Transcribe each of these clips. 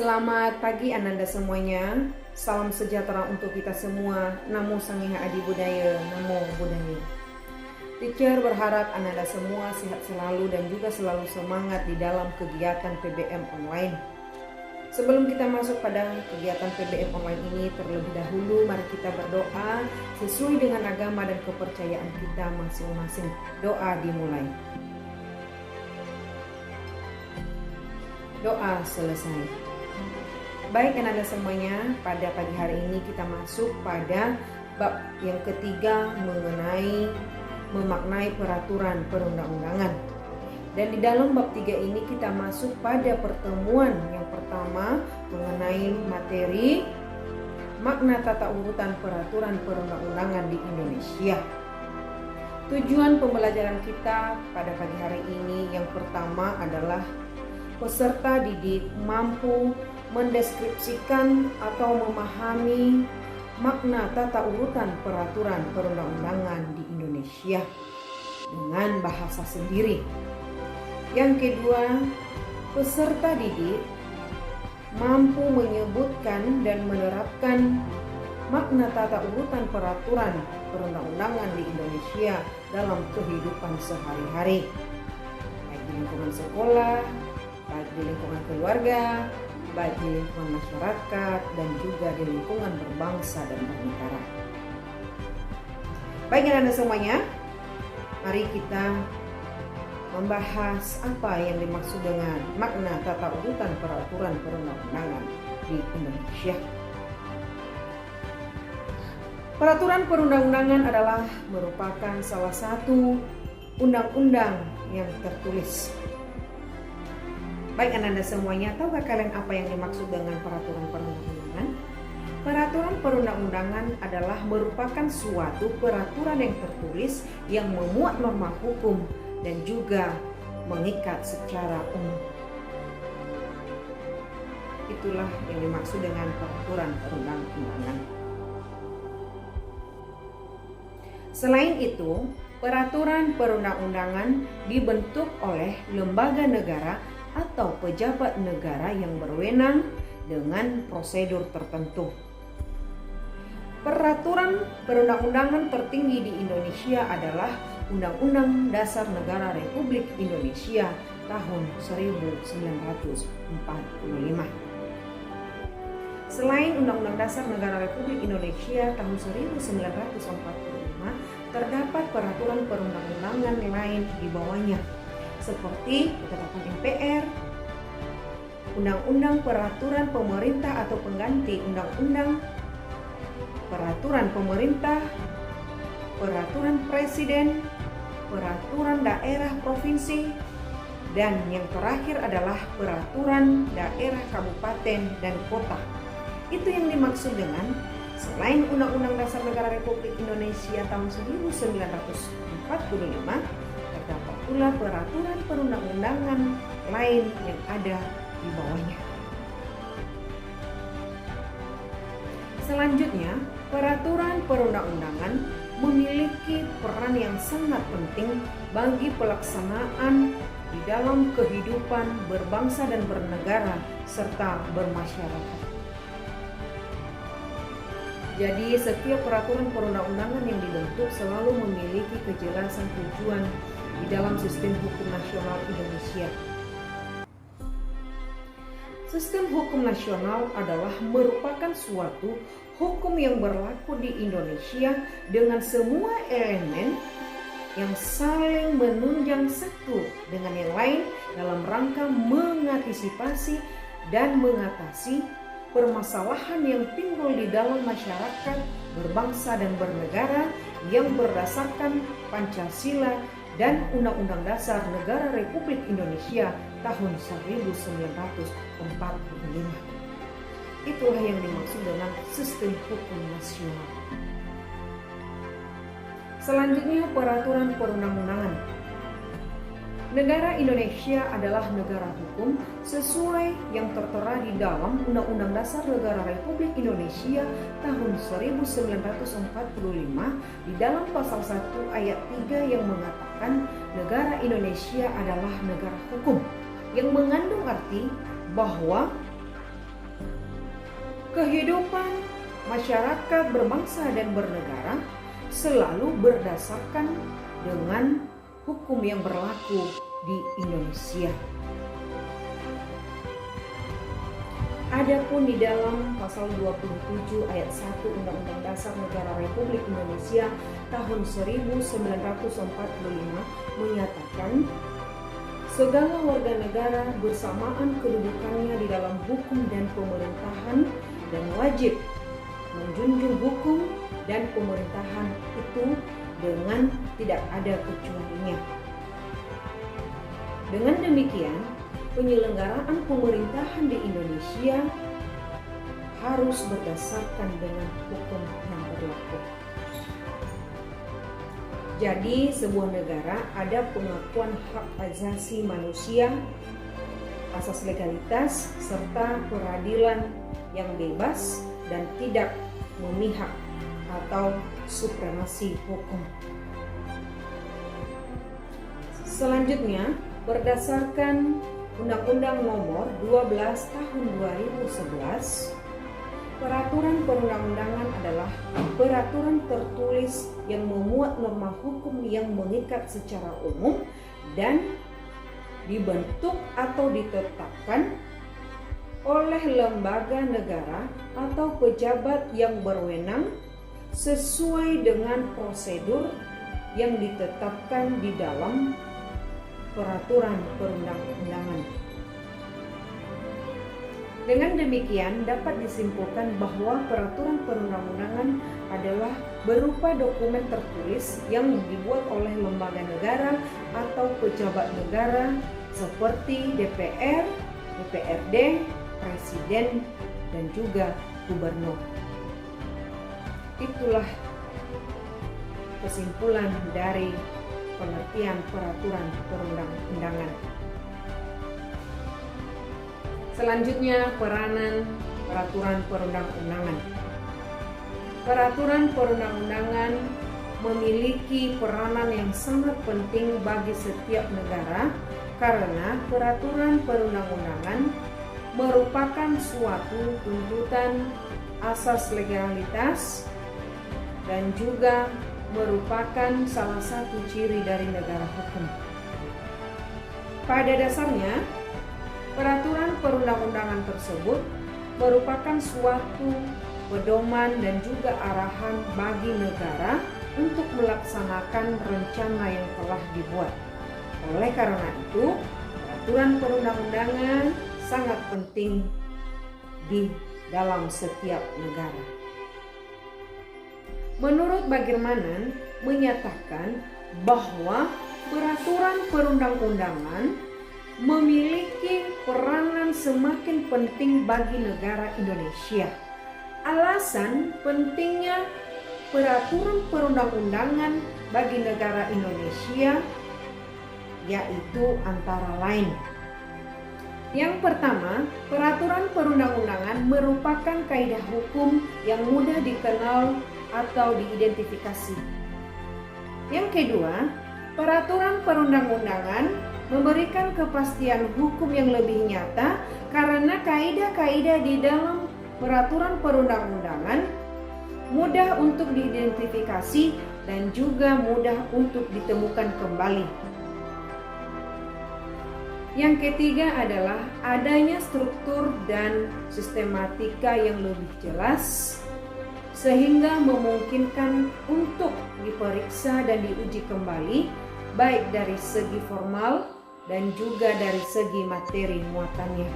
Selamat pagi Ananda semuanya. Salam sejahtera untuk kita semua. Namo Sanghyang Adi Budaya, Namo Buddhaya. Teacher berharap Ananda semua sehat selalu dan juga selalu semangat di dalam kegiatan PBM online. Sebelum kita masuk pada kegiatan PBM online ini, terlebih dahulu mari kita berdoa sesuai dengan agama dan kepercayaan kita masing-masing. Doa dimulai. Doa selesai. Baik Ananda semuanya, pada pagi hari ini kita masuk pada bab yang ketiga mengenai memaknai peraturan perundang-undangan. Dan di dalam bab 3 ini kita masuk pada pertemuan yang pertama mengenai materi makna tata urutan peraturan perundang-undangan di Indonesia. Tujuan pembelajaran kita pada pagi hari ini yang pertama adalah peserta didik mampu mendeskripsikan atau memahami makna tata urutan peraturan perundang-undangan di Indonesia dengan bahasa sendiri. Yang kedua, peserta didik mampu menyebutkan dan menerapkan makna tata urutan peraturan perundang-undangan di Indonesia dalam kehidupan sehari-hari, baik di lingkungan sekolah, baik di lingkungan keluarga, baik di lingkungan masyarakat, dan juga di lingkungan berbangsa dan bernegara. Baik Anda semuanya, mari kita membahas apa yang dimaksud dengan makna tata urutan peraturan perundang-undangan di Indonesia. Peraturan perundang-undangan adalah merupakan salah satu undang-undang yang tertulis. Baik Anda semuanya, tahukah kalian apa yang dimaksud dengan peraturan perundang-undangan? Peraturan perundang-undangan adalah merupakan suatu peraturan yang tertulis yang memuat norma hukum dan juga mengikat secara umum. Itulah yang dimaksud dengan peraturan perundang-undangan. Selain itu, peraturan perundang-undangan dibentuk oleh lembaga negara atau pejabat negara yang berwenang dengan prosedur tertentu. Peraturan perundang-undangan tertinggi di Indonesia adalah Undang-Undang Dasar Negara Republik Indonesia tahun 1945. Selain Undang-Undang Dasar Negara Republik Indonesia tahun 1945, terdapat peraturan perundang-undangan lain di bawahnya, seperti Ketetapan MPR, Undang-Undang Peraturan Pemerintah atau pengganti Undang-Undang Peraturan Pemerintah, Peraturan Presiden, Peraturan Daerah Provinsi, dan yang terakhir adalah Peraturan Daerah Kabupaten dan Kota. Itu yang dimaksud dengan selain Undang-Undang Dasar Negara Republik Indonesia tahun 1945, terdapat pula peraturan perundang-undangan lain yang ada di bawahnya. Selanjutnya, peraturan perundang-undangan memiliki peran yang sangat penting bagi pelaksanaan di dalam kehidupan berbangsa dan bernegara serta bermasyarakat. Jadi setiap peraturan perundang-undangan yang dibentuk selalu memiliki kejelasan tujuan di dalam sistem hukum nasional Indonesia. Sistem hukum nasional adalah merupakan suatu hukum yang berlaku di Indonesia dengan semua elemen yang saling menunjang satu dengan yang lain dalam rangka mengantisipasi dan mengatasi permasalahan yang timbul di dalam masyarakat berbangsa dan bernegara yang berdasarkan Pancasila dan Undang-Undang Dasar Negara Republik Indonesia tahun 1945. Itulah yang dimaksud dengan sistem hukum nasional. Selanjutnya, peraturan perundang-undangan. Negara Indonesia adalah negara hukum sesuai yang tertera di dalam Undang-Undang Dasar Negara Republik Indonesia tahun 1945 di dalam pasal 1 ayat 3 yang mengatakan negara Indonesia adalah negara hukum, yang mengandung arti bahwa Kehidupan masyarakat berbangsa dan bernegara selalu berdasarkan dengan hukum yang berlaku di Indonesia. Adapun di dalam pasal 27 ayat 1 Undang-Undang Dasar Negara Republik Indonesia tahun 1945 menyatakan segala warga negara bersamaan kedudukannya di dalam hukum dan pemerintahan dan wajib menjunjung hukum dan pemerintahan itu dengan tidak ada kecualinya. Dengan demikian, penyelenggaraan pemerintahan di Indonesia harus berdasarkan dengan hukum yang berlaku. Jadi, sebuah negara ada pengakuan hak asasi manusia, asas legalitas, serta peradilan yang bebas dan tidak memihak atau supremasi hukum. Selanjutnya, berdasarkan Undang-Undang Nomor 12 Tahun 2011, peraturan perundang-undangan adalah peraturan tertulis yang memuat norma hukum yang mengikat secara umum dan dibentuk atau ditetapkan oleh lembaga negara atau pejabat yang berwenang sesuai dengan prosedur yang ditetapkan di dalam peraturan perundang-undangan. Dengan demikian dapat disimpulkan bahwa peraturan perundang-undangan adalah berupa dokumen tertulis yang dibuat oleh lembaga negara atau pejabat negara seperti DPR, DPRD, Presiden, dan juga Gubernur. Itulah kesimpulan dari pengertian peraturan perundang-undangan. Selanjutnya, peranan peraturan perundang-undangan. Peraturan perundang-undangan memiliki peranan yang sangat penting bagi setiap negara karena peraturan perundang-undangan merupakan suatu tuntutan asas legalitas dan juga merupakan salah satu ciri dari negara hukum. Pada dasarnya, peraturan perundang-undangan tersebut merupakan suatu pedoman dan juga arahan bagi negara untuk melaksanakan rencana yang telah dibuat. Oleh karena itu, peraturan perundang-undangan sangat penting di dalam setiap negara. Menurut Bagirmanan menyatakan bahwa peraturan perundang-undangan memiliki peranan semakin penting bagi negara Indonesia. Alasan pentingnya peraturan perundang-undangan bagi negara Indonesia yaitu antara lain: yang pertama, peraturan perundang-undangan merupakan kaidah hukum yang mudah dikenal atau diidentifikasi. Yang kedua, peraturan perundang-undangan memberikan kepastian hukum yang lebih nyata karena kaidah-kaidah di dalam peraturan perundang-undangan mudah untuk diidentifikasi dan juga mudah untuk ditemukan kembali. Yang ketiga adalah adanya struktur dan sistematika yang lebih jelas sehingga memungkinkan untuk diperiksa dan diuji kembali baik dari segi formal dan juga dari segi materi muatannya.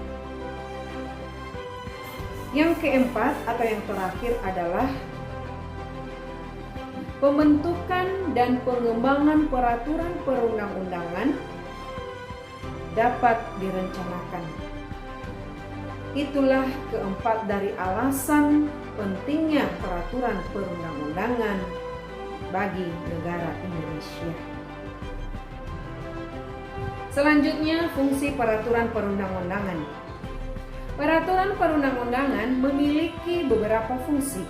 Yang keempat atau yang terakhir adalah pembentukan dan pengembangan peraturan perundang-undangan dapat direncanakan. Itulah keempat dari alasan pentingnya peraturan perundang-undangan bagi negara Indonesia. Selanjutnya, fungsi peraturan perundang-undangan. Peraturan perundang-undangan memiliki beberapa fungsi.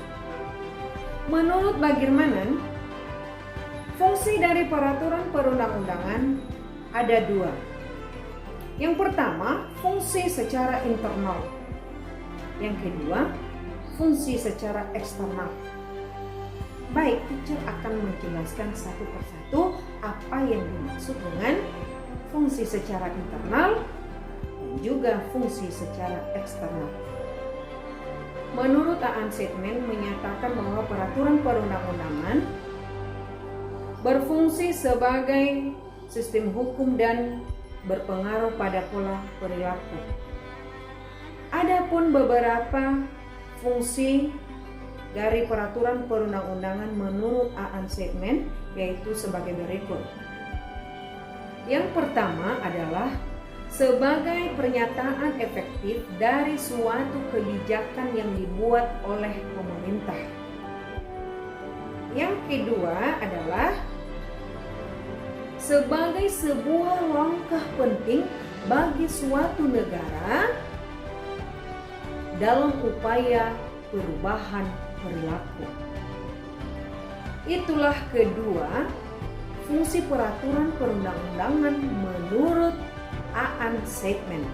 Menurut Bagirmanan, fungsi dari peraturan perundang-undangan ada dua. Yang pertama, fungsi secara internal. Yang kedua, fungsi secara eksternal. Baik, teacher akan menjelaskan satu persatu apa yang dimaksud dengan fungsi secara internal dan juga fungsi secara eksternal. Menurut Aan Saidman menyatakan bahwa peraturan perundang-undangan berfungsi sebagai sistem hukum dan berpengaruh pada pola perilaku. Adapun beberapa fungsi dari peraturan perundang-undangan menurut Aan Saidman yaitu sebagai berikut. Yang pertama adalah sebagai pernyataan efektif dari suatu kebijakan yang dibuat oleh pemerintah. Yang kedua adalah sebagai sebuah langkah penting bagi suatu negara dalam upaya perubahan perilaku. Itulah kedua fungsi peraturan perundang-undangan menurut Aan Saidman.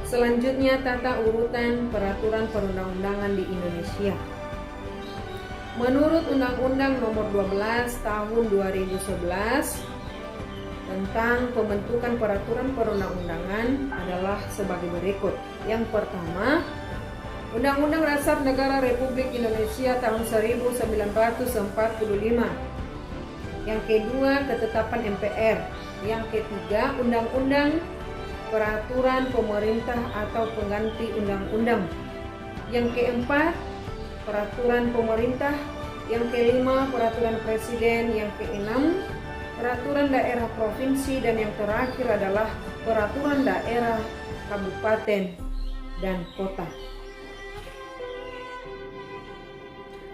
Selanjutnya tata urutan peraturan perundang-undangan di Indonesia. Menurut Undang-Undang Nomor 12 Tahun 2011 tentang pembentukan peraturan perundang-undangan adalah sebagai berikut. Yang pertama, Undang-Undang Dasar Negara Republik Indonesia tahun 1945. Yang kedua, ketetapan MPR. Yang ketiga, Undang-Undang Peraturan Pemerintah atau pengganti undang-undang. Yang keempat, peraturan pemerintah. Yang kelima, peraturan presiden. Yang keenam, peraturan daerah provinsi. Dan yang terakhir adalah peraturan daerah kabupaten dan kota.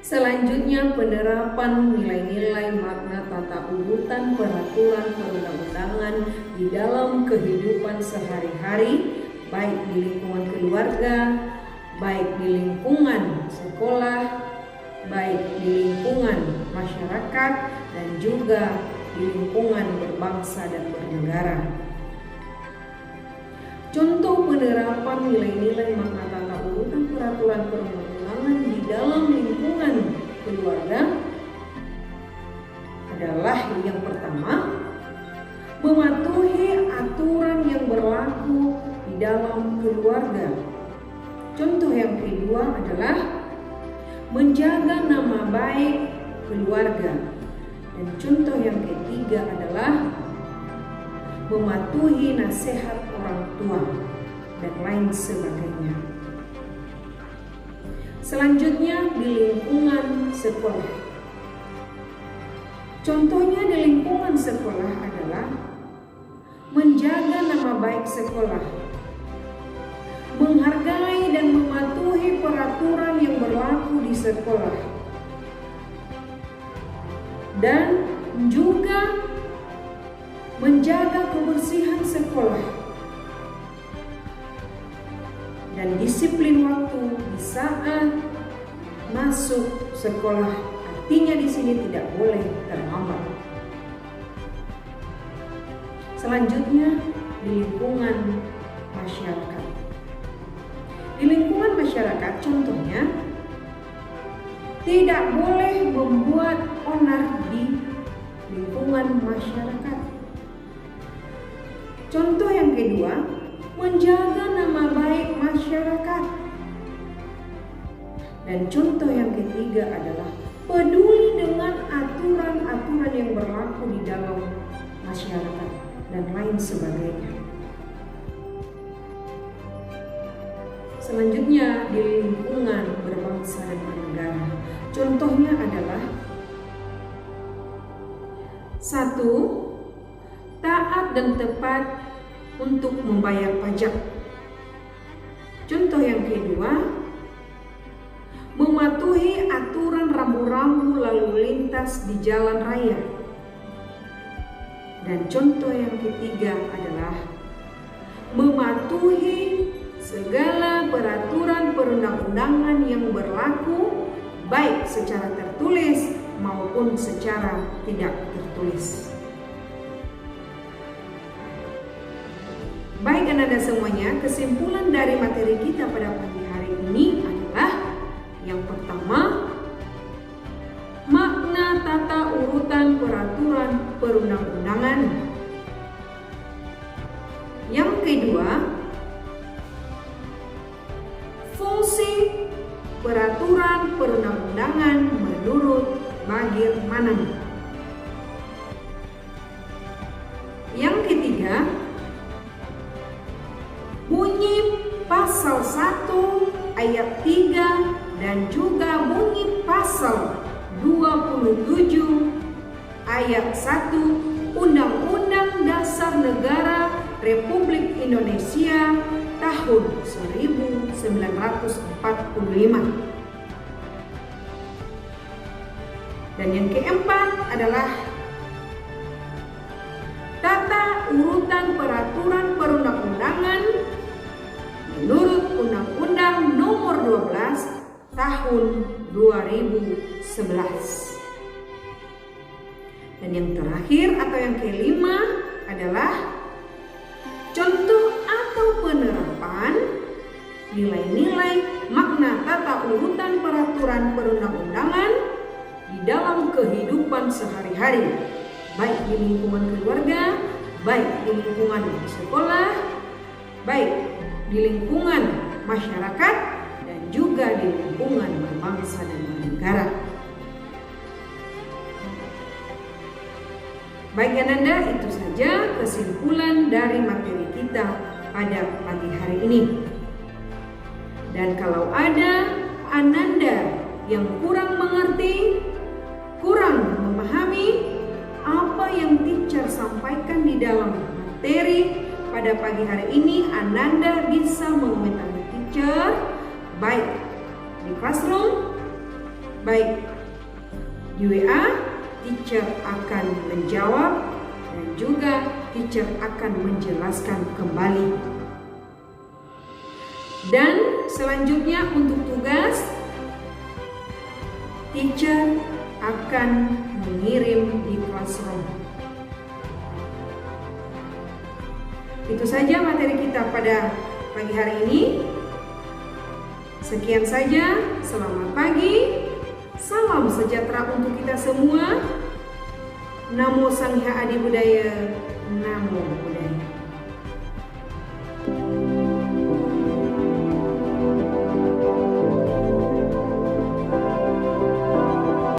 Selanjutnya penerapan nilai-nilai makna tata urutan peraturan perundang-undangan di dalam kehidupan sehari-hari, baik di lingkungan keluarga, baik di lingkungan sekolah, baik di lingkungan masyarakat, dan juga di lingkungan berbangsa dan bernegara. Contoh penerapan nilai-nilai makna tata urutan peraturan perundang-undangan di dalam lingkungan keluarga adalah yang pertama, mematuhi aturan yang berlaku di dalam keluarga. Contoh yang kedua adalah menjaga nama baik keluarga. Dan contoh yang ketiga adalah mematuhi nasihat orang tua dan lain sebagainya. Selanjutnya di lingkungan sekolah. Contohnya di lingkungan sekolah adalah menjaga nama baik sekolah, menghargai dan mematuhi peraturan yang berlaku di sekolah, dan juga menjaga kebersihan sekolah dan disiplin waktu di saat masuk sekolah. Artinya di sini tidak boleh terlambat. Selanjutnya di lingkungan masyarakat. Di lingkungan masyarakat contohnya tidak boleh membuat onar di lingkungan masyarakat. Contoh yang kedua, menjaga nama baik masyarakat. Dan contoh yang ketiga adalah peduli dengan aturan-aturan yang berlaku di dalam masyarakat dan lain sebagainya. Selanjutnya di lingkungan berbangsa dan bernegara. Contohnya adalah 1. Taat dan tepat untuk membayar pajak. Contoh yang kedua, mematuhi aturan rambu-rambu lalu lintas di jalan raya. Dan contoh yang ketiga adalah mematuhi segala peraturan perundang-undangan yang berlaku baik secara tertulis maupun secara tidak tertulis. Baik anak-anak semuanya, kesimpulan dari materi kita pada pagi hari ini adalah yang pertama, makna tata urutan peraturan perundang-undangan. Yang kedua, fungsi peraturan perundang-undangan menurut bagaimana. Yang ketiga, bunyi pasal 1 ayat 3 dan juga bunyi pasal 27 ayat 1 Undang-Undang Dasar Negara Republik Indonesia tahun 1945. Dan yang keempat adalah tata urutan peraturan perundang-undangan menurut Undang-Undang Nomor 12 tahun 2011. Dan yang terakhir atau yang kelima adalah contoh atau penerapan nilai-nilai makna tata urutan peraturan perundang-undangan di dalam kehidupan sehari-hari, baik di lingkungan keluarga, baik di lingkungan sekolah, baik di lingkungan masyarakat, dan juga di lingkungan berbangsa dan bernegara. Baik Ananda, itu saja kesimpulan dari materi kita pada pagi hari ini. Dan kalau ada Ananda yang kurang mengerti, kurang memahami apa yang teacher sampaikan di dalam materi pada pagi hari ini, Ananda bisa mengomentari teacher baik di classroom, baik di WA. Teacher akan menjawab dan juga teacher akan menjelaskan kembali. Dan selanjutnya untuk tugas, teacher akan mengirim di classroom. Itu saja materi kita pada pagi hari ini. Sekian saja, selamat pagi. Salam sejahtera untuk kita semua. Namo Sangha Adi Budaya. Namo Buddhaya.